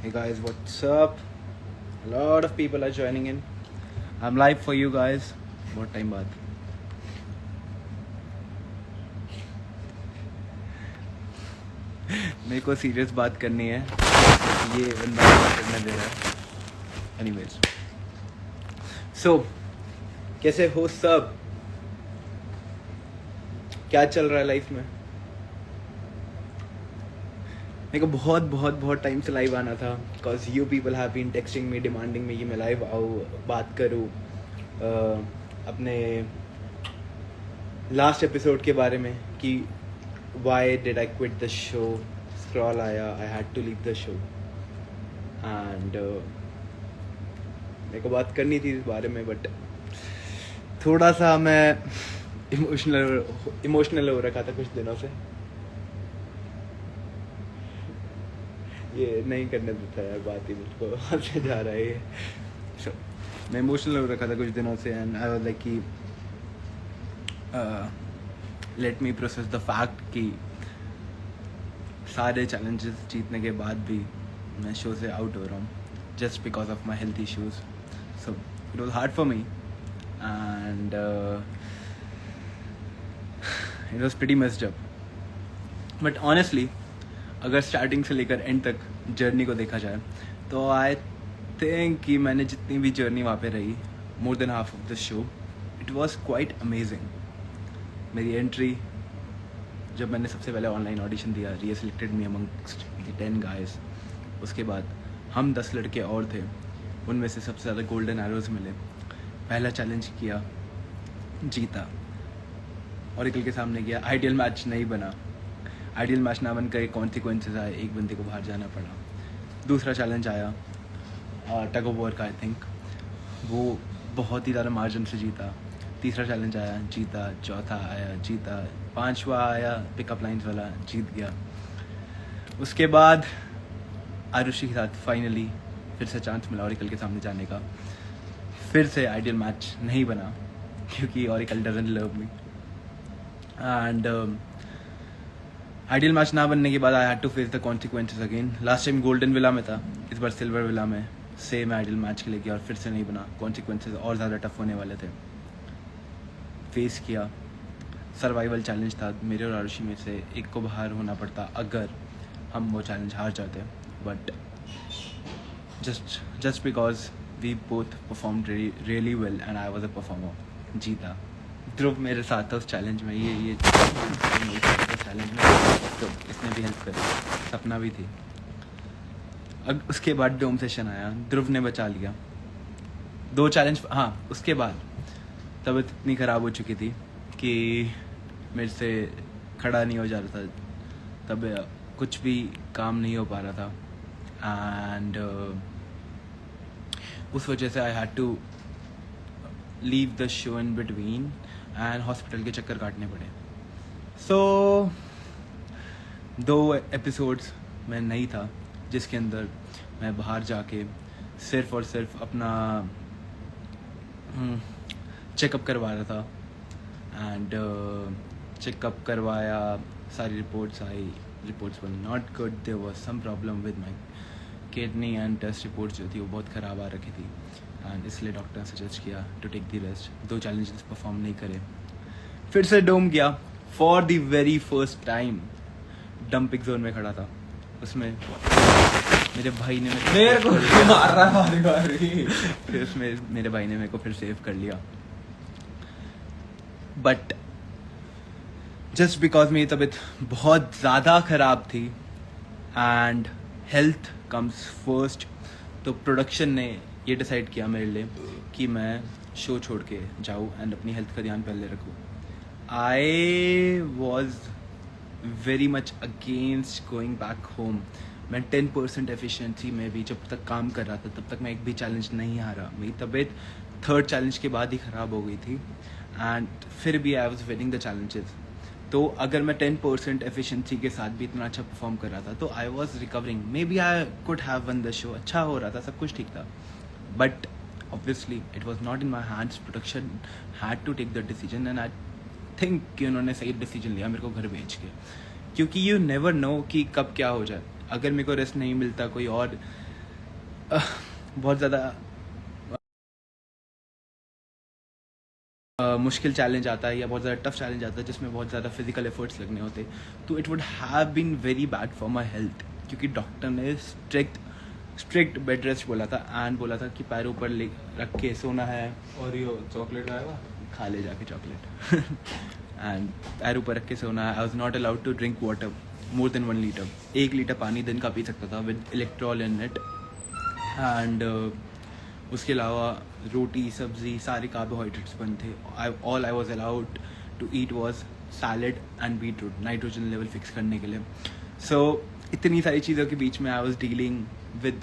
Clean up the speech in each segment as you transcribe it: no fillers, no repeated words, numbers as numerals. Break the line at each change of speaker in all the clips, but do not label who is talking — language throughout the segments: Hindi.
Hey guys, what's up? A lot of people are joining in. I'm live for you guys. बहुत टाइम बाद. मेरे को सीरियस बात करनी है. ये बंदा बात करने दे रहा है. Anyways. So, कैसे हो सब? क्या चल रहा है लाइफ में? मेरे को बहुत टाइम से लाइव आना था because you people have been texting me demanding me कि मैं लाइव आऊँ, बात करूँ अपने लास्ट एपिसोड के बारे में कि why did I quit the show. Scroll आया, I had to leave the show and मेरे को बात करनी थी इस बारे में, बट थोड़ा सा मैं इमोशनल हो रखा था कुछ दिनों से. ये नहीं करने देता यार, बात ही मुझको हंसने जा रहा है ये. So, मैं इमोशनल हो रखा था कुछ दिनों से एंड आई वाज लाइक कि let me process the fact कि सारे चैलेंजेस जीतने के बाद भी मैं शो से आउट हो रहा हूँ just because of my health issues. So it was hard for me and it was pretty messed up. But honestly अगर स्टार्टिंग से लेकर एंड तक जर्नी को देखा जाए तो आई थिंक कि मैंने जितनी भी जर्नी वहाँ पे रही, more than half of the show, it was quite amazing. मेरी एंट्री जब मैंने सबसे पहले ऑनलाइन ऑडिशन दिया, Riya selected me amongst the 10 guys. उसके बाद हम 10 लड़के और थे, उनमें से सबसे ज़्यादा गोल्डन एरोज मिले. पहला चैलेंज किया, जीता, ऑरिकल के सामने किया. आइडियल मैच नहीं बना. आइडियल मैच ना बनकर कॉन्सिक्वेंसेस आए, एक बंदे को बाहर जाना पड़ा. दूसरा चैलेंज आया टग ऑफ वॉर का, आई थिंक वो बहुत ही ज़्यादा मार्जिन से जीता. तीसरा चैलेंज आया, जीता. चौथा आया, जीता. पांचवा आया पिकअप लाइन्स वाला, जीत गया. उसके बाद आरुषि के साथ फाइनली फिर से चांस मिला ऑरिकल के सामने जाने का. फिर से आइडियल मैच नहीं बना क्योंकि oracle doesn't love me. And ideal match ना बनने के बाद I had to face the consequences again. Last time golden villa में था, इस बार सिल्वर विला में सेम आइडियल मैच के लिए गया और फिर से नहीं बना. कॉन्सिक्वेंसेस और ज़्यादा टफ होने वाले थे. फेस किया. सर्वाइवल चैलेंज था. मेरे और आरुषि में से एक को बाहर होना पड़ता अगर हम वो चैलेंज हार जाते. But just because we both perform really well and I was a performer, जीता. ध्रुव मेरे साथ था उस चैलेंज में, ये चैलेंज में, तो इसने भी हेल्प करी. सपना भी थी. अब उसके बाद डोम सेशन आया, ध्रुव ने बचा लिया. 2 चैलेंज, हाँ उसके बाद तबीयत इतनी ख़राब हो चुकी थी कि मेरे से खड़ा नहीं हो जा रहा था. तब कुछ भी काम नहीं हो पा रहा था एंड उस वजह से I had to leave the show in between and hospital के चक्कर काटने पड़े. सो 2 एपिसोड्स में नहीं था जिसके अंदर मैं बाहर जाके सिर्फ और सिर्फ अपना चेकअप करवा रहा था. एंड चेकअप करवाया, सारी रिपोर्ट्स आई. Reports were not good. There was some problem with my kidney and test reports जो थी वो बहुत ख़राब आ रखी थी एंड इसलिए डॉक्टर ने सजेस्ट किया to take the rest. 2 challenges perform नहीं करे. फिर से डोम गया. For the very first time dumping zone में खड़ा था. उसमें मेरे भाई ने मेरे को मार रहा है. फिर उसमें मेरे भाई ने मेरे को फिर सेव कर लिया. बट जस्ट बिकॉज मेरी तबीयत बहुत ज़्यादा ख़राब थी एंड हेल्थ कम्स फर्स्ट, तो प्रोडक्शन ने ये डिसाइड किया मेरे लिए कि मैं शो छोड़ के जाऊँ एंड अपनी हेल्थ का ध्यान पहले रखूँ. I was very much against going back home. मैं 10% एफिशिएंसी में भी जब तक काम कर रहा था तब तक मैं एक भी चैलेंज नहीं हारा. मेरी तबीयत 3rd चैलेंज के बाद ही ख़राब हो गई थी एंड फिर भी I was winning the challenges. तो अगर मैं 10% एफिशिएंसी के साथ भी इतना अच्छा परफॉर्म कर रहा था तो I was recovering. Maybe I could have won the show. अच्छा हो रहा था, सब कुछ ठीक था. But obviously it was not in my hands. Production had to take the decision and I think कि उन्होंने सही डिसीजन लिया मेरे को घर भेज के क्योंकि यू नेवर नो कि कब क्या हो जाए. अगर मेरे को रेस्ट नहीं मिलता, कोई और बहुत ज़्यादा मुश्किल चैलेंज आता है या बहुत ज़्यादा टफ चैलेंज आता है जिसमें बहुत ज़्यादा फिजिकल एफर्ट्स लगने होते, तो it would have been very bad for my health. क्योंकि डॉक्टर ने स्ट्रिक्ट बेड रेस्ट बोला था, एंड बोला था कि पैर ऊपर ले रख के सोना है.
और ये चॉकलेट आएगा
खा ले जाके चॉकलेट. एंड पैर ऊपर रख के सोना है. I was not allowed to drink water more than 1 litre. 1 litre पानी दिन का पी सकता था with Electral in it. And उसके अलावा रोटी सब्जी सारे कार्बोहाइड्रेट्स बंद थे. All I was allowed to eat was salad and beetroot, nitrogen level fix करने के लिए. सो इतनी सारी चीज़ों के बीच में I was dealing with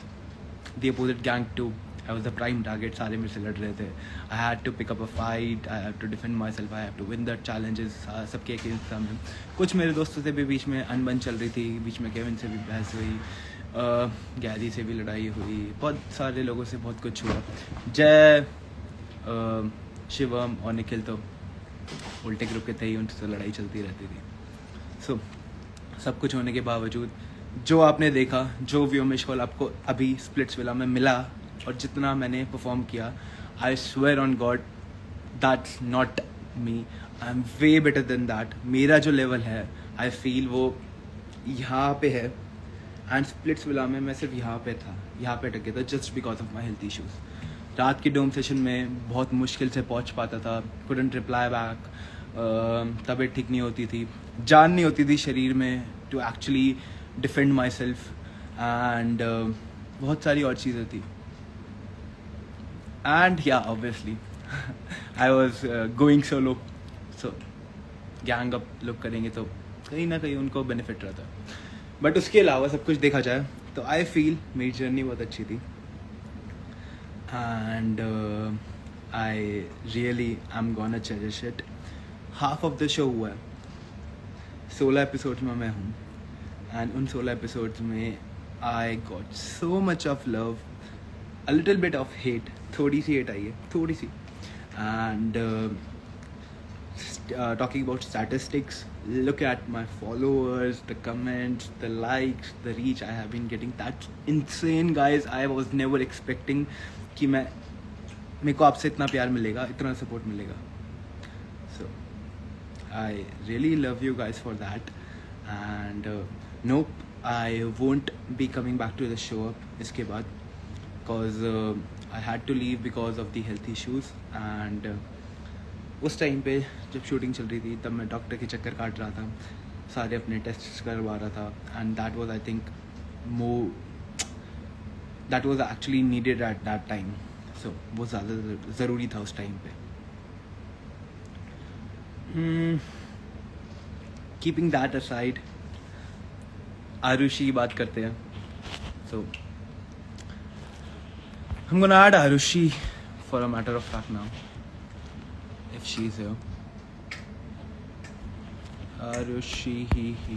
the opposite gang too. I was the prime target. सारे मेरे से लड़ रहे थे. I had to pick up a fight. I had to defend myself. I have to win the challenges. सबके अगेंस्ट था मैं. कुछ मेरे दोस्तों से भी बीच में अनबन चल रही थी. बीच में केविन से भी बहस हुई, गैरी से भी लड़ाई हुई, बहुत सारे लोगों से बहुत कुछ हुआ. जय शिवम और निखिल तो उल्टे ग्रुप के थे ही, उनसे लड़ाई चलती रहती थी. सो सब कुछ होने के बावजूद जो आपने देखा, जो व्योमेश कॉल आपको अभी स्प्लिट्सविला में मिला और जितना मैंने परफॉर्म किया, I swear on God that's not me. I am way better than that. मेरा जो लेवल है आई फील वो यहाँ पे है. एंड स्प्लिट्सविला में मैं सिर्फ यहाँ पे था, यहाँ पे अटक गया था just because of my health issues. रात की डोम सेशन में बहुत मुश्किल से पहुँच पाता था. Couldn't reply back. तबीयत ठीक नहीं होती थी, जान नहीं होती थी शरीर में to actually defend myself. And बहुत सारी और चीज़ें थी. And yeah, obviously, I was going solo. So, gang up look करेंगे तो कहीं ना कहीं उनको बेनिफिट रहता है. बट उसके अलावा सब कुछ देखा जाए तो आई फील मेरी जर्नी बहुत अच्छी थी. And I really I am gonna cherish it. Half of the show हुआ है, 16 एपिसोड्स में मैं हूँ. एंड उन 16 एपिसोड्स में I got so much of love, a little bit of hate. थोड़ी सी hate आई है, थोड़ी सी. And talking about statistics, look at my followers, the comments, the likes, the reach I have been getting. That's insane, guys. I was never expecting कि मेरे को आपसे इतना प्यार मिलेगा, इतना सपोर्ट मिलेगा. So I really love you guys for that. And nope, I won't be coming back to the show up इसके बाद. Because I had to leave because of the health issues. And उस टाइम पे जब शूटिंग चल रही थी तब मैं डॉक्टर के चक्कर काट रहा था, सारे अपने टेस्ट करवा रहा था. And that was I think that was actually needed at that time. So वो ज़्यादा ज़रूरी था उस टाइम पे. कीपिंग दैट असाइड, आरुषि की बात करते हैं. सो I'm gonna add Arushi for a matter of fact now, if she's here. Arushi, he.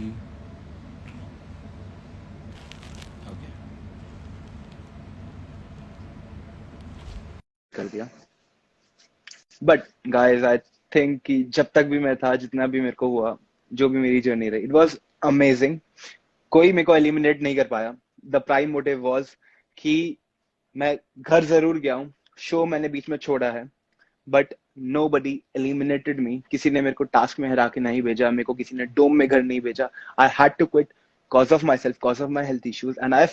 Okay. कर दिया. But guys, I think कि जब तक भी मैं था, जितना भी मेरे को हुआ, जो भी मेरी जर्नी रही, it was amazing. कोई मेरे को एलिमिनेट नहीं कर पाया. The prime motive was कि मैं घर जरूर गया हूँ, शो मैंने बीच में छोड़ा है, बट nobody eliminated me. किसी ने मेरे को टास्क में हरा के नहीं भेजा, मेरे को किसी ने डोम में घर नहीं भेजा. I had to quit cause of myself, cause of my health issues. And I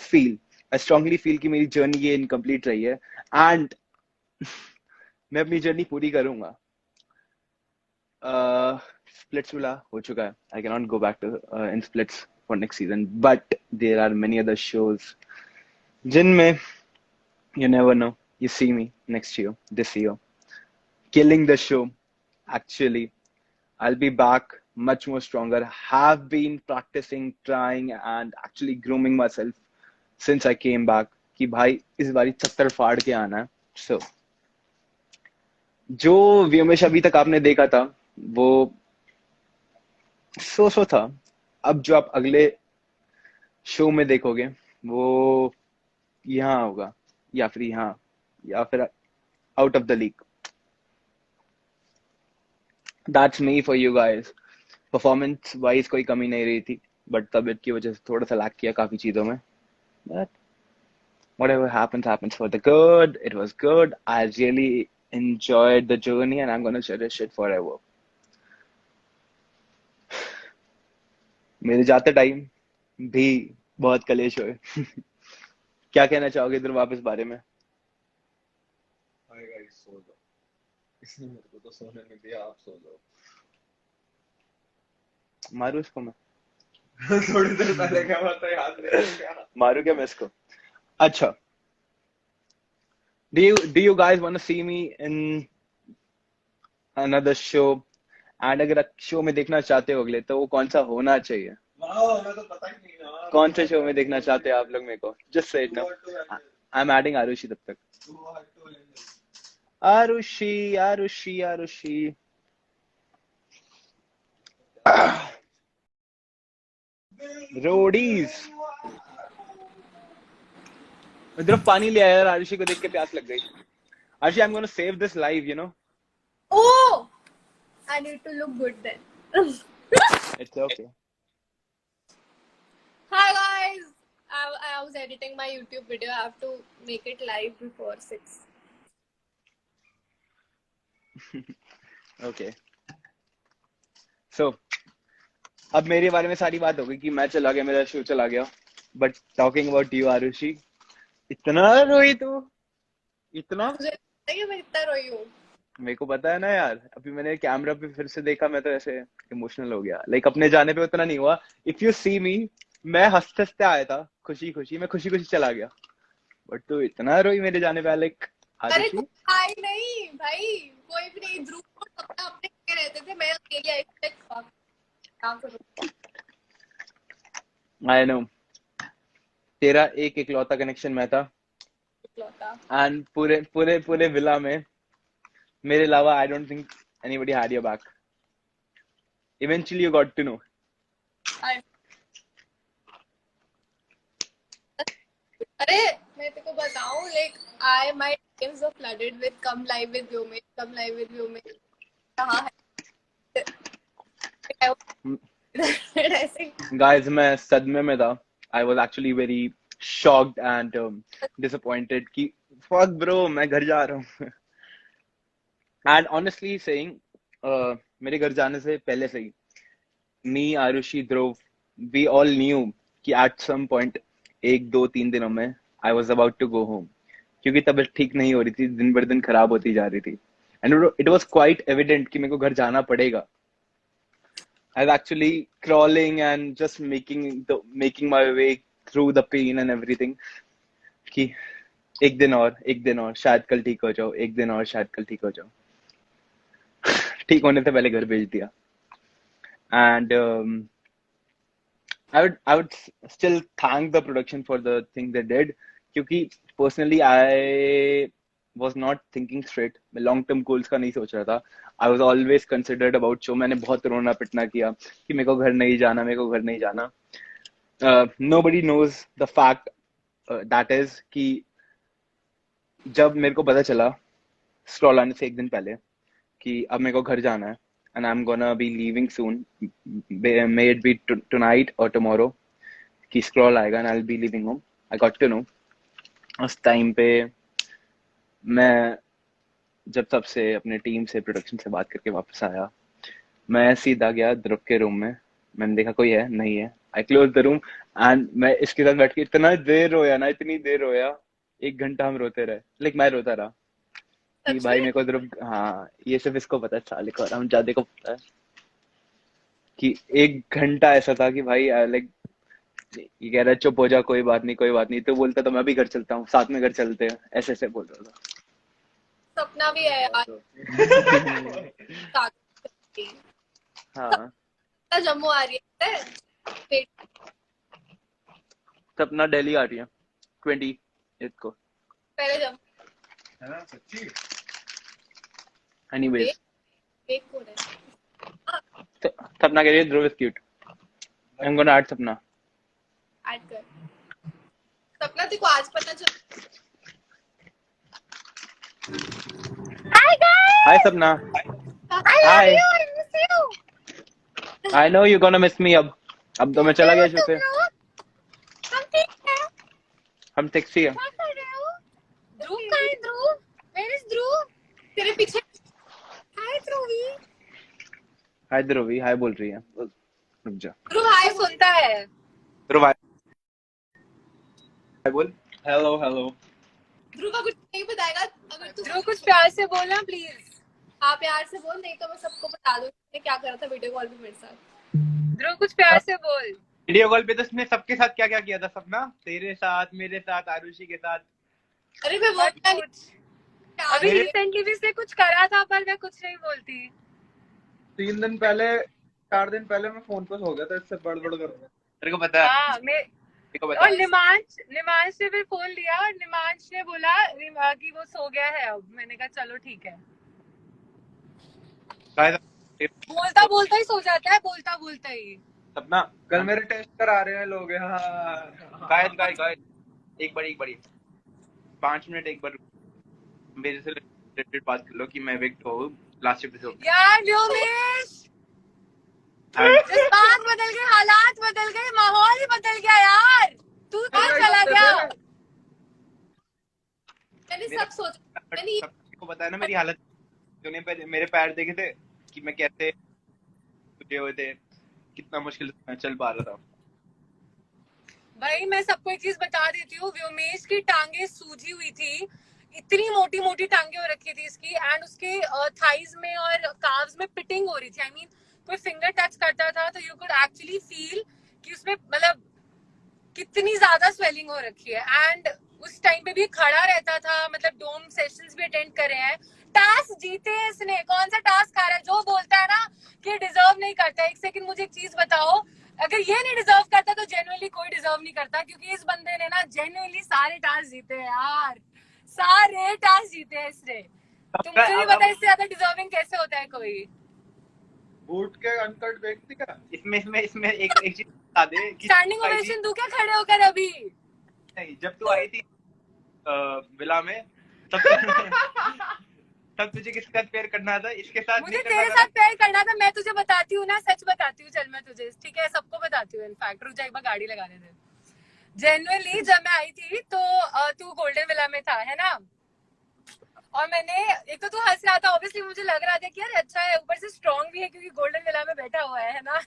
strongly feel कि मेरी जर्नी ये इनकम्प्लीट रही है. एंड मैं अपनी जर्नी पूरी करूंगा. स्प्लिट्सविला हो चुका है. I cannot go back to in splits for next season, but there are many other shows जिनमें you never know, you see me next year, this year, killing the show. Actually, I'll be back much more stronger. Have been practicing, trying and actually grooming myself since I came back कि भाई इस बारी चक्कर फाड़ के आना है. So जो व्योमेश अभी तक आपने देखा था वो सो था. अब जो आप अगले शो में देखोगे वो यहाँ होगा या फिर यहाँ या फिर out of the league. That's me for you guys. Performance wise कोई कमी नहीं रही थी. बट तबीयत की वजह से थोड़ा सा लैग किया काफी चीजों में. But whatever happens, happens for the good. It was good. I really enjoyed the journey, and I'm gonna cherish it forever. मेरे जाते टाइम भी बहुत कलेश हुए. क्या कहना चाहोगे ध्रुव इस बारे में?
हाय गाइस, सो जाओ. इसने मेरे को तो सोने नहीं दिया, आप सो जाओ.
मारू इसको मैं?
थोड़ी देर पहले क्या बात है, याद नहीं है क्या?
मारू क्या मैं इसको? अच्छा. Do you guys want to see me in another show? And अगर शो में देखना चाहते हो अगले, तो वो कौन सा होना चाहिए?
वाह, हमें तो पता ही नहीं यार.
कौन से शो में देखना चाहते हो आप लोग मेरे को? Just say it now. I am adding Aarushi तब तक. आरुषि आरुषि आरुषि. रोडीज. इधर पानी ले आया यार, आरुषि को देख के प्यास लग गई. Aarushi, I am gonna save this live, you know.
Oh, I need to look good then.
It's okay.
Hi guys, I was editing my YouTube video. I have to make it live before 6.
Okay. सो अब मेरे बारे में सारी बात हो गई कि मैं चला गया, मेरा शो चला गया. But talking about you Aarushi, इतना रोई तू? इतना?
मुझे लगता है कि मैं इतना रोई हूँ.
मेरे को पता है ना यार. अभी मैंने कैमरा पे फिर से देखा, मैं तो ऐसे इमोशनल हो गया. लाइक अपने जाने पे उतना नहीं हुआ. इफ यू सी मी, मैं हंसते हंसते आया था, खुशी खुशी, मैं खुशी खुशी चला गया. बट तू इतना रोई मेरे जाने पे. लाइक
अरे
आरुषि,
कोई आई नहीं भाई, कोई भी नहीं. ध्रुव को सबने अपने के रहते थे, मैं अकेली आई थी. काम करो.
I know. तेरा एक इकलौता कनेक्शन मैं था.
इकलौता.
एंड पूरे पूरे पूरे विला में मेरे अलावा I don't think anybody had your back. Eventually you got to know.
अरे मैं तेरे को बताऊं, like I my DMs were flooded with come live with Vyome, come live with Vyome. कहाँ है? ऐसे.
गाइस, मैं सदमे में था. I was actually very shocked and disappointed कि फक ब्रो, मैं घर जा रहा हूँ. एंड ऑनेस्टली सेइंग, मेरे घर जाने से पहले से ही me, Aarushi, Dhruv, we all knew कि एट सम पॉइंट 1 2 3 दिनों में I was about to go home. क्योंकि तबीयत ठीक नहीं हो रही थी, दिन बर दिन खराब होती जा रही थी. And it was quite evident कि मेरे को घर जाना पड़ेगा. I was actually crawling and just making my way through the pain and everything. कि एक दिन और शायद कल ठीक हो जाओ, एक दिन और शायद कल ठीक हो जाओ. ठीक होने से पहले घर भेज दिया. And I would still thank the production for the thing they did. क्योंकि personally I was not thinking straight. मैं long term goals का नहीं सोच रहा था. I was always considered about show. मैंने बहुत रोना पिटना किया कि मेरे को घर नहीं जाना, मेरे को घर नहीं जाना. Nobody knows the fact that is कि जब मेरे को पता चला स्क्रॉल आने से एक दिन पहले कि अब मेरे को घर जाना है and I'm gonna be leaving soon, may it be tonight or tomorrow, कि स्क्रॉल आएगा and I'll be leaving home. I got to know उस टाइम पे. मैं जब सबसे अपने टीम से, प्रोडक्शन से बात करके वापस आया, मैं सीधा गया ध्रुव के रूम में. मैंने देखा कोई है नहीं है. आई क्लोज द रूम एंड मैं इसके साथ बैठ के इतना देर रोया ना, इतनी देर रोया. 1 घंटा हम रोते रहे. लाइक मैं रोता रहा कि भाई मेरे को ध्रुव, हाँ ये सिर्फ इसको पता है, साले को, हम जादे को पता है कि 1 घंटा ऐसा था कि भाई लाइक ये कह रहा है चुप हो जा, कोई बात नहीं कोई बात नहीं. तो बोलता तो मैं भी घर चलता हूँ, साथ में घर चलते हैं, ऐसे ऐसे बोल रहा था.
सपना भी है यार.
हाँ,
जम्मू आ रही है.
सपना दिल्ली आ रही है 28 को.
पहले जम्मू.
है ना, सच्ची?
एनीवेज,
एक को है.
सपना कह रही है Dhruv is cute. I am gonna add Sapna.
Add कर. सपना तेरे को आज पता चला. Hi guys.
हाय सपना.
I love
Hi.
you. I miss you.
I know you're gonna miss me अब.
अब तो मैं चला गया
तुम
छुपे।
लोग, हम ठीक है।
हम टैक्सी है।
क्या कर रहे हो? ध्रुव कहाँ है? ध्रुव, वेयर इज ध्रुव? तेरे पीछे। हाय ध्रुवी।
हाय ध्रुवी, हाय बोल रही है। रुक जा।
ध्रुव हाय सुनता है।
ध्रुव हाय बोल। Hello hello.
ध्रुव का कुछ नहीं बताएगा अगर तू।
ध्रुव कुछ प्यार से बोलना प्लीज।
हाँ प्यार से बोल, नहीं तो मैं सबको बता दूंगी क्या करा था वीडियो कॉल पे मेरे साथ।
ध्रुव कुछ प्यार से बोल।
वीडियो कॉल पे तो उसने सबके साथ क्या क्या किया था सपना, तेरे साथ, मेरे साथ, आरुषि के साथ।
अरे मैं वो
मत पूछ। अभी
मेरे-
रिसेंटली भी इसने कुछ करा था पर मैं कुछ नहीं बोलती।
3 दिन पहले, 4 दिन पहले मैं फोन पे सो गया था इससे बड़बड़ कर। तेरे को पता है?
हाँ मैं
तेरे को पता
और
है?
निमांश ने फिर फोन लिया और निमांश ने बोला कि वो सो गया है। अब मैंने कहा चलो ठीक है।
गाइस,
बोलता बोलता ही सो जाता है, बोलता बोलता ही।
सपना कल मेरे टेस्ट करा रहे हैं लोग यहाँ। गाइस गाइस गाइस, एक बारी 5 मिनट एक बार मेरे से रिलेटेड बात कर लो कि मैं विक्ट हूँ लास्ट एपिसोड।
यार व्योमेश, जज्बात बदल गए, हालात बदल गए, माहौल ही बदल गया यार। तू कहाँ चला गया?
मैंने सब सोचा। मैंने
सबको पता है ना मेरी हालत। तूने मेरे पैर देखे थे कि मैं कैसे टूटे हुए थे, कितना मुश्किल से मैं चल पा रहा था।
भाई मैं सबको एक चीज बता देती हूँ, व्योमेश की टांगे सूजी हुई थी। इतनी मोटी मोटी टांगे हो रखी थी इसकी, एंड उसके थाइज में और काव्स में पिटिंग हो रही थी। आई मीन कोई फिंगर टच करता था तो यू कुड एक्चुअली फील कि उसमें मतलब कितनी ज्यादा स्वेलिंग हो रखी है। एंड उस टाइम पे भी खड़ा रहता था, मतलब डोम सेशंस भी अटेंड करे हैं। टास्क जीते हैं इसने। कौन सा टास्क आ रहा है? जो बोलता है ना कि डिजर्व नहीं करता। एक सेकंड मुझे एक चीज बताओ, अगर ये नहीं डिजर्व करता तो जेन्युइनली कोई डिजर्व नहीं करता, क्योंकि इस बंदे ने ना जेन्युइनली सारे टास्क जीते हैं यार। सारे टास्क जीते हैं इसने। तो मुझे नहीं पता इससे ज्यादा डिजर्विंग कैसे होता है कोई।
बूट के अनकट देखती क्या? इसमें एक चीज बता दे कि
स्टैंडिंग ओवेशन दूं क्या खड़े होकर अभी?
नहीं, जब तू आई थी विला में, तब तब तुझे किसके साथ पेयर करना था? इसके साथ
मुझे
नहीं करना
तेरे
था
साथ
ना?
प्यार करना था। मैं तुझे बताती हूँ ना, सच बताती हूँ। चल मैं तुझे, ठीक है, सबको बताती हूँ। इनफैक्ट रुक जा, एक बार गाड़ी लगाने दे। जेन्युइनली जब मैं आई थी तो तू गोल्डन विला में था, है ना? और मैंने, एक तो तू हंस रहा था, ऑब्वियसली मुझे लग रहा था कि यार अच्छा है, ऊपर से स्ट्रांग भी है क्योंकि गोल्डन विला में बैठा हुआ है ना?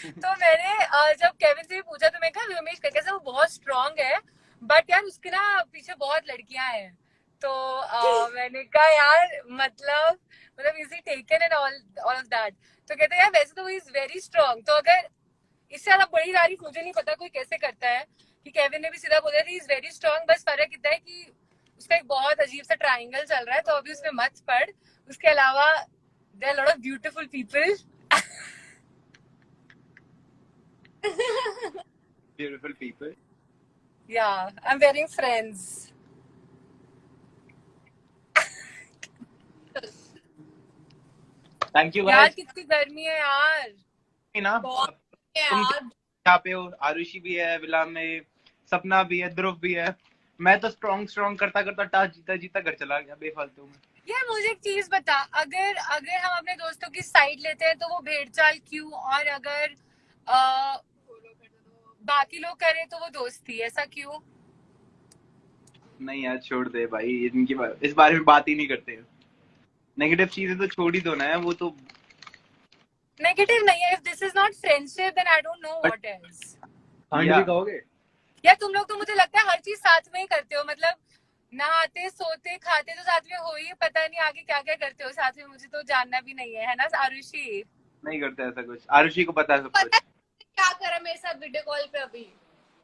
तो मैंने जब केविन से भी पूछा तो मैं कहा व्योमेश कैसे, वो बहुत स्ट्रांग है बट यार उसके ना पीछे बहुत लड़कियां हैं। तो मैंने कहा यार मतलब is he taken and all of that? तो कहते हैं यार वैसे तो वो इज वेरी स्ट्रांग। तो अगर इससे ज्यादा बड़ी तारीफ मुझे नहीं पता कोई कैसे करता है, कि केविन ने भी सीधा बोला था इज वेरी स्ट्रांग। बस फर्क इतना है कि उसका एक बहुत अजीब सा ट्राइंगल चल रहा है, तो अभी उसमें मत पड़। उसके अलावा there are lot of beautiful people.
Beautiful people.
Yeah, I'm wearing friends.
Thank you
यार
गाइस।
कितनी गर्मी है यार।
ना
बहुत है
तुम
यार।
यहाँ पे हो, आरुषि भी है विला में, सपना भी है, ध्रुव भी है। मैं तो स्ट्रॉन्ग करता करता टास्क जीता जीता घर चला गया बेफालतू में।
यार मुझे एक चीज बता, अगर अगर हम अपने दोस्तों की साइड लेते हैं तो वो भेड़चाल क्यों? और अगर बाकी लोग करें तो वो दोस्ती, ऐसा क्यों?
नहीं यार छोड़ दे भाई, इस बारे में बात ही नहीं करते। नेगेटिव चीजें तो छोड़ ही दो ना यार, वो तो
नेगेटिव नहीं है। If this is not friendship then I don't know what is.
खंड भी कहोगे?
यार तुम लोग तो मुझे लगता है हर चीज साथ में ही करते हो। मतलब नहाते सोते खाते तो साथ में हो ही, पता नहीं आगे क्या क्या करते हो साथ में, मुझे तो जानना भी नहीं है ना आरुषि?
नहीं करते ऐसा कुछ, आरुषि को पता है सब
पता
कुछ।
है क्या करा मेरे साथ वीडियो कॉल पे अभी?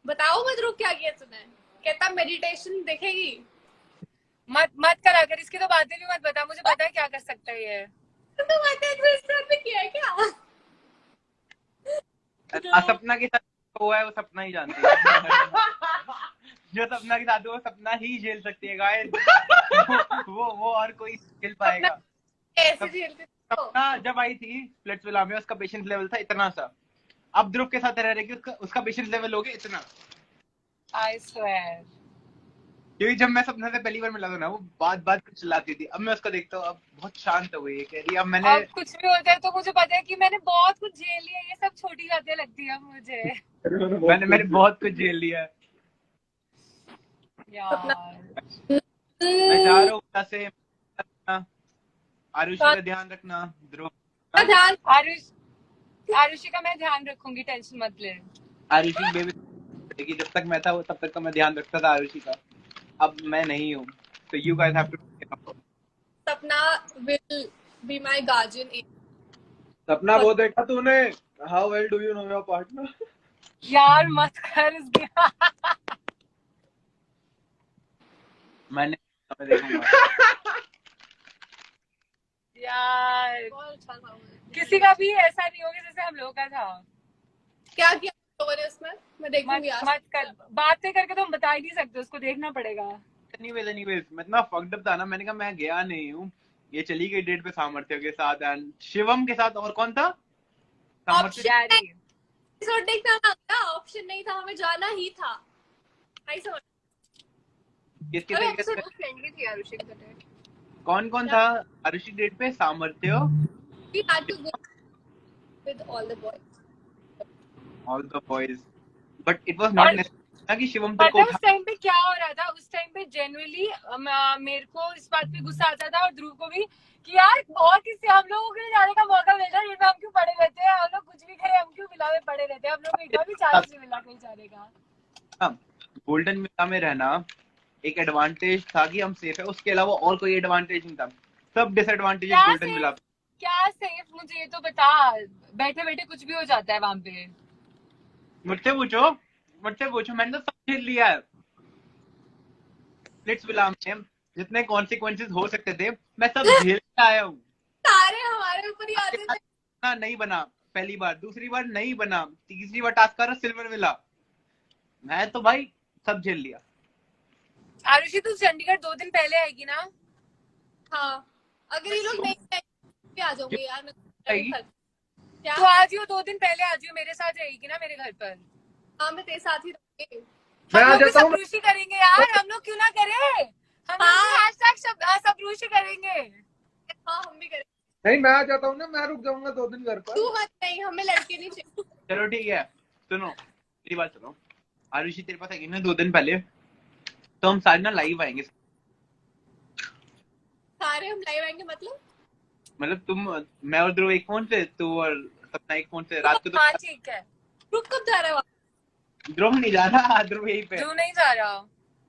बताओ मत, रुक क्या किया तूने? कहता मेडिटेशन देखेगी।
मत करा कर, इसकी तो बातें भी मत बता। मुझे पता है क्या कर सकता है ये।
तो मैंने मेरे साथ भी किया है क्या?
सपना के साथ हुआ है वो सपना ही जानती है। जो सपना के साथ हुआ वो सपना ही झेल सकती है गाइस। वो और कोई झेल पाएगा?
कैसे झेलते हो?
सपना जब आई थी स्प्लिट्स विला में उसका पेशेंस लेवल था इतना सा। अब ध्रुव के साथ रह रहे कि उसका पेशेंस लेवल हो गया इतना।
I swear.
क्योंकि जब मैं सपना से पहली बार मिला था ना, वो बात बात कुछ चिल्लाती थी। अब मैं उसको देखता हूँ, अब बहुत शांत हो गई है, कह रही है, अब मैंने
अब कुछ भी होता है तो मुझे पता है कि मैंने बहुत कुछ झेल लिया, ये सब छोटी बातें लगती है मुझे
मैंने बहुत कुछ झेल लिया है।
सपना
यार।
मैं जा रहा हूँ यहाँ से। आरुषि का ध्यान रखना, ध्रुव
का ध्यान
आरुषि का मैं ध्यान रखूंगी, टेंशन मत ले।
आरुषि बेबी, जब तक मैं था वो तब तक तो मैं ध्यान रखता था आरुषि का। अब मैं नहीं हूँ, तो यू गाइस हैव टू।
सपना will be my guardian angel.
सपना वो देखा तूने, how well do you know your partner?
यार मत कर इसकी
मैं देखूंगा।
यार
बहुत अच्छा था वो।
किसी का भी ऐसा नहीं होगा जैसे हम लोगों का था।
क्या किया लोगों ने उसमें? मैं देखूंगी आज।
मत कर, बातें करके तो हम बता ही नहीं सकते, उसको देखना पड़ेगा।
एनीवेज मैं इतना फक्ड अप था ना, मैंने कहा मैं गया नहीं हूँ। ये चली गई डेट पे सामर्थ्य के साथ एंड शिवम के साथ, और कौन था? सामर्थ्य।
डैडी
एपिसोड देखना था क्या? ऑप्शन नहीं था, हमें जाना ही था। आई समझ।
किसके
अरे
साथ?
एपिसोड फ्रेंडली थी आरुषि के साथ।
कौन कौन था आरुषि डेट पे? सामर्थ्य,
We had to go with all the boys.
All the boys, but it was not necessary कि शिवम तेरे को
पता है उस
उठा।
टाइम पे क्या हो रहा था? उस टाइम पे जेन्युइनली मेरे को इस बात पे गुस्सा आता था, और ध्रुव को भी, कि यार और किसी हम लोगों के लिए जाने का मौका मिल रहा है, इनमें हम क्यों पड़े रहते हैं? हम लोग कुछ भी करें, हम क्यों विला में पड़े रहते हैं? हम लोग को इतना भी चांस नहीं मिला कहीं जाने का।
गोल्डन विला में रहना एक एडवांटेज था कि हम सेफ है, उसके अलावा और कोई एडवांटेज नहीं था। सब डिसएडवांटेजेस
क्या
गोल्डन
सेफ?
विला।
क्या सेफ? मुझे ये तो बता। बैठे बैठे कुछ भी हो जाता है वहां पे।
मुझसे पूछो, मैंने तो सब झेल लिया है। स्प्लिट्स विला में जितने कॉन्सिक्वेंसेस हो सकते थे, मैं सब झेल के आया हूँ।
सारे हमारे ऊपर ही आते थे।
ना नहीं बना पहली बार, दूसरी बार नहीं बना, तीसरी बार टास्क कर रहा सिल्वर विला। मैं तो भाई सब झेल लिया।
आरुषि तू चंडीगढ़ 2 दिन पहले आएगी ना?
हाँ, अगर ये लोग नहीं आएंगे आ जाऊंगी यार मैं।
आएगी?
क्या?
तो आज ही 2 दिन पहले आज ही मेरे साथ रहेगी ना मेरे घर पर?
हाँ, मैं तेरे साथ ही रहूंगी।
मैं
हम
आ
लोग भी
जाता हूँ।
सप्रूषी करेंगे यार, हम लोग क्यों ना करें? हम लोग भी हैशटैग सप्रूषी करेंगे।
हाँ, हम भी करेंगे।
नहीं, मैं आ जाता हूँ ना, मैं रुक जाऊंगा 2 दिन घर पर।
तू मत, नहीं हमें लड़के नहीं चाहिए।
चलो ठीक है, सुनो मेरी बात सुनो। आरुषि तेरे पास आएगी ना 2 दिन पहले, तो हम सारे ना लाइव आएंगे।
सारे हम लाइव आएंगे मतलब
तुम, मैं और ध्रुव एक फोन से, तू और सपना एक फोन से। रात को
हाँ
तो
ठीक है।
ग्रुप कब जा रहा है वहाँ?
ध्रुव नहीं जा रहा, ध्रुव यहीं पे।
तू नहीं जा रहा?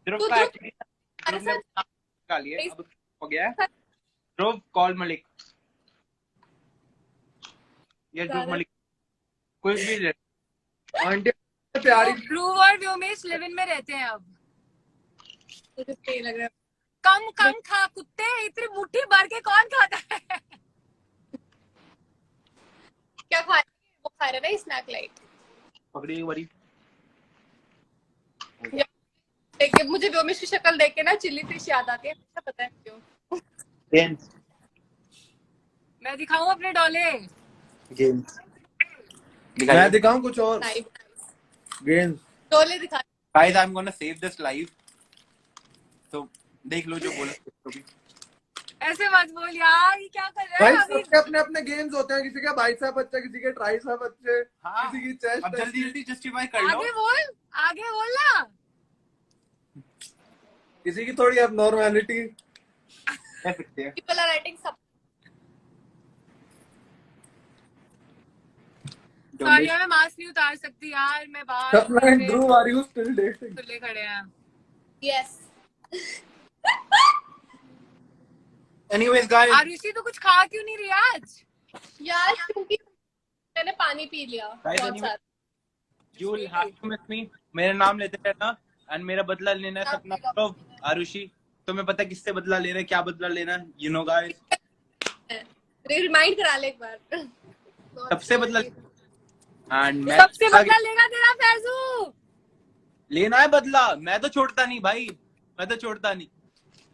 ध्रुव
तो
का
ध्रुव-
actually ध्रुव ने
अरे
अपना नाम निकाल लिया है, अब हो गया है ध्रुव कॉल मलिक या ध्रुव मलिक, कोई भी ले।
आंटी प्यारी।
ध्रुव और व्योमेश लिव इन में रहते हैं अब।
मुझे सही लग रहा है।
कम कम खा कुत्ते, इतनी मुट्ठी भर के कौन खाता है?
क्या खा रहे हैं? वो खा रहे हैं ना स्नैक लाइट।
पकड़ी एक बारी।
देख के मुझे व्योमेश की शक्ल देख के ना चिल्ली फिश याद आती है, मुझे पता है क्यों।
गेम्स
मैं दिखाऊं अपने डोले?
गेम्स
मैं दिखाऊं कुछ और?
नाइस।
गेम्स।
डोले दिखा।
Guys I am gonna save this live, तो देख लो जो बोला तो भी।
ऐसे मत बोल यार, ये क्या कर रहा
भाई
है अभी?
सबके अपने अपने गेम्स होते हैं, किसी के बाइसेप अच्छे, किसी के ट्राइसेप अच्छे,
हाँ,
किसी की चेस्ट।
अब जल्दी जल्दी जस्टिफाई कर लो।
आगे बोल ना।
किसी की थोड़ी एबनॉर्मैलिटी।
कह सकते हैं।
पीपल आर राइटिंग सब।
साड़ियाँ मैं मास्क नहीं उतार सकती यार, मैं बाहर
सपना ध्रुव आर यू स्टिल डेटिंग?
खुले खड़े हैं।
यस।
एनीवेज गाइस,
आरुषि तो कुछ खा क्यों नहीं रही आज?
यार क्योंकि मैंने पानी पी लिया
Guys,
बहुत
anyway-
सारा।
You will have to miss me. मेरा नाम लेते रहना एंड मेरा बदला लेना है सपना। तो आरुषि, तुम्हें पता है किससे बदला लेना है, क्या बदला लेना है? यू नो गाइस,
रिमाइंड करा ले एक बार।
सबसे बदला। एंड मैं
सबसे बदला लेगा तेरा फैजू।
लेना है बदला। मैं तो छोड़ता नहीं भाई, मैं तो छोड़ता नहीं।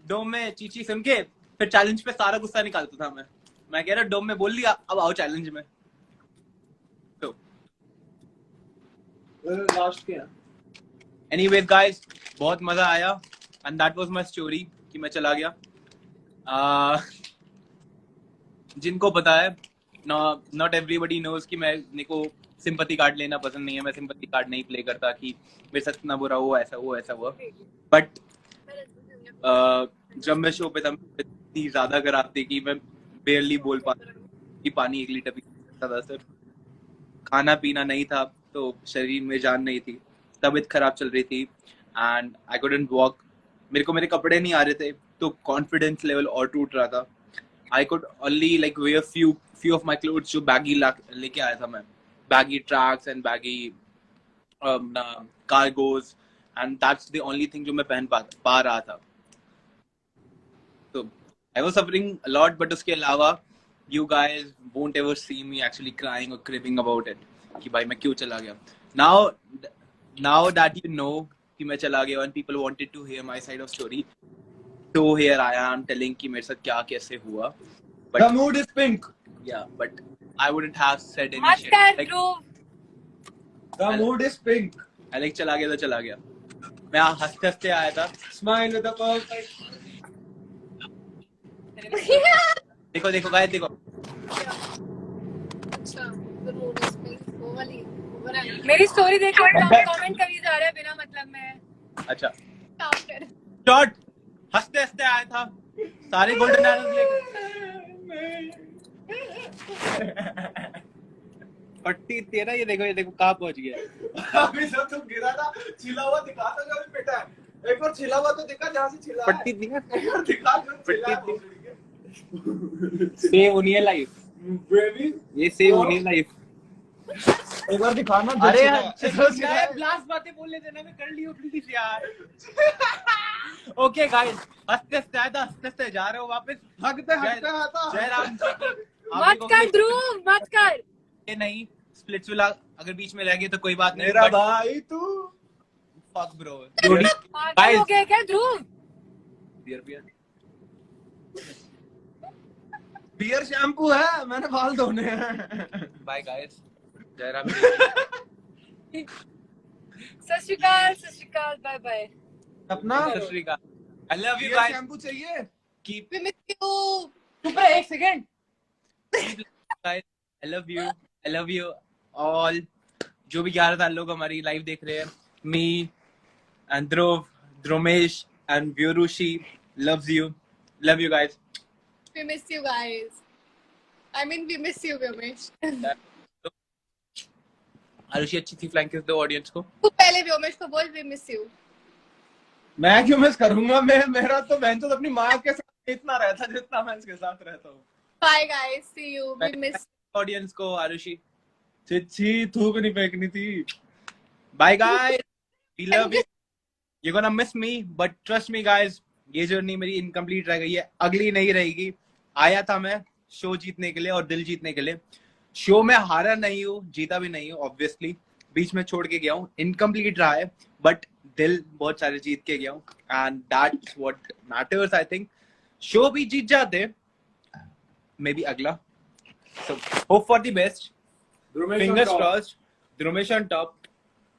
डोम में चीची सुन के फिर चैलेंज पे सारा गुस्सा निकालता था मैं कह रहा डोम में बोल लिया, अब आओ चैलेंज में। तो
लास्ट के
एनीवेज गाइस, बहुत मजा आया
and that was my story कि मैं चला गया. जिनको पता है, नॉट एवरीबडी नोज कि मेरे को सिंपैथी कार्ड लेना पसंद नहीं है. मैं सिंपैथी कार्ड नहीं प्ले करता कि मेरे साथ इतना बुरा हुआ, ऐसा हुआ. बट जब मैं शो पे था, इतनी ज्यादा खराब थी कि मैं बेयरली बोल पाता कि पानी 1 लीटर पी सकता था सिर्फ. खाना पीना नहीं था, तो शरीर में जान नहीं थी. तबीयत खराब चल रही थी एंड आई कुडंट वॉक. मेरे को मेरे कपड़े नहीं आ रहे थे, तो कॉन्फिडेंस लेवल और टूट रहा था. I could only like wear few of my clothes जो baggy लेके आया था मैं. Baggy tracks and baggy cargos, and that's the only thing जो मैं पहन पा रहा था. So I was suffering a lot, but उसके अलावा you guys won't ever see me actually crying or cribbing about it कि भाई मैं क्यों चला गया. Now that you know कि मैं चला गया and people wanted to hear my side of story, so here I am telling कि मेरे साथ क्या कैसे हुआ. But,
The mood is pink.
yeah, but I wouldn't have said any
मत
shit.
कर
Like,
Dhruv.
The mood is pink.
I like चला गया तो चला गया. मैं हंसते हंसते आया था.
Smile with the perfect.
देखो देखो गाइस देखो.
अच्छा, the mood is pink. वो वाली, वो वाली.
मेरी स्टोरी देखो, कमेंट करी जा रहे हैं बिना मतलब में.
अच्छा.
काम कर.
शॉर्ट. हंसते हंसते आया था. सारे गोल्डन आर्रोज लेके. पट्टी तेरा ये देखो कहाँ पहुंच गया.
अभी जब तुम गिरा था, छिला हुआ दिखा था जो अभी पिटा है. एक बार छिला हुआ तो दिखा जहाँ से छिला है.
पट्टी दिखा.
एक बार दिखा जो छिला है.
सेव होनी है लाइफ.
Baby,
ये सेव होनी है लाइफ.
एक बार दिखाना.
अरे
यार
लास्ट बातें बोलने देना, मैं कर लियो प्लीज यार. ओके गाइस, हंसते हंसते जा रहे हो वापस.
हटते हटते आता.
जयराम
मत कर ध्रुव, मत कर.
ये नहीं, स्प्लिट्स विला अगर बीच में रह गए तो कोई बात नहीं.
मेरा भाई तू.
Fuck bro.
पागल हो गया क्या ध्रुव?
बियर शैम्पू है, मैंने बाल धोने हैं.
Bye guys. Jairam.
Sat Shri Akal, bye bye.
अपना
Sat Shri Akal. I love you
bear
guys.
Shampoo चाहिए.
Keep
We miss you.
चुप रहे एक second. Guys I love you all. जो भी 11 लोग हमारी लाइव देख रहे हैं, me and Dhruv, Dhrumesh and Vyorushi love you guys.
We miss you guys. I mean, we miss you, Vyomesh.
Aarushi अच्छी थी. फ्लैंक किस दो ऑडियंस को.
तू पहले व्योमेश को बोल, we miss you.
मैं क्यों मिस करूंगा. मेरा तो बहन तो अपनी माँ के साथ इतना रहता जितना मैं इसके साथ रहता हूँ.
Bye guys, see you. We miss.
Audience को आरुषि.
चिच्ची थूक नहीं फेंकनी थी.
Bye guys, we love you. You gonna miss me, but trust me guys, ये जर्नी मेरी इनकम्प्लीट रह गई है. अगली नहीं रहेगी. आया था मैं शो जीतने के लिए और दिल जीतने के लिए. शो में हारा नहीं हूँ, जीता भी नहीं हूँ ऑब्वियसली. बीच में छोड़ के गया हूँ, इनकम्प्लीट रहा है, बट दिल बहुत सारे जीत के गया हूँ. And that's what matters. I think show भी जीत जाते मे बी अगला. So hope for the best. Fingers crossed. Dhrumesh on top.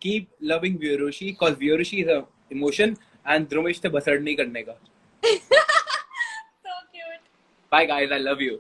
Keep loving Vyorushi because Vyorushi is a emotion and Dhrumesh से बसड़ नहीं करने का.
So cute.
Bye guys, I love you.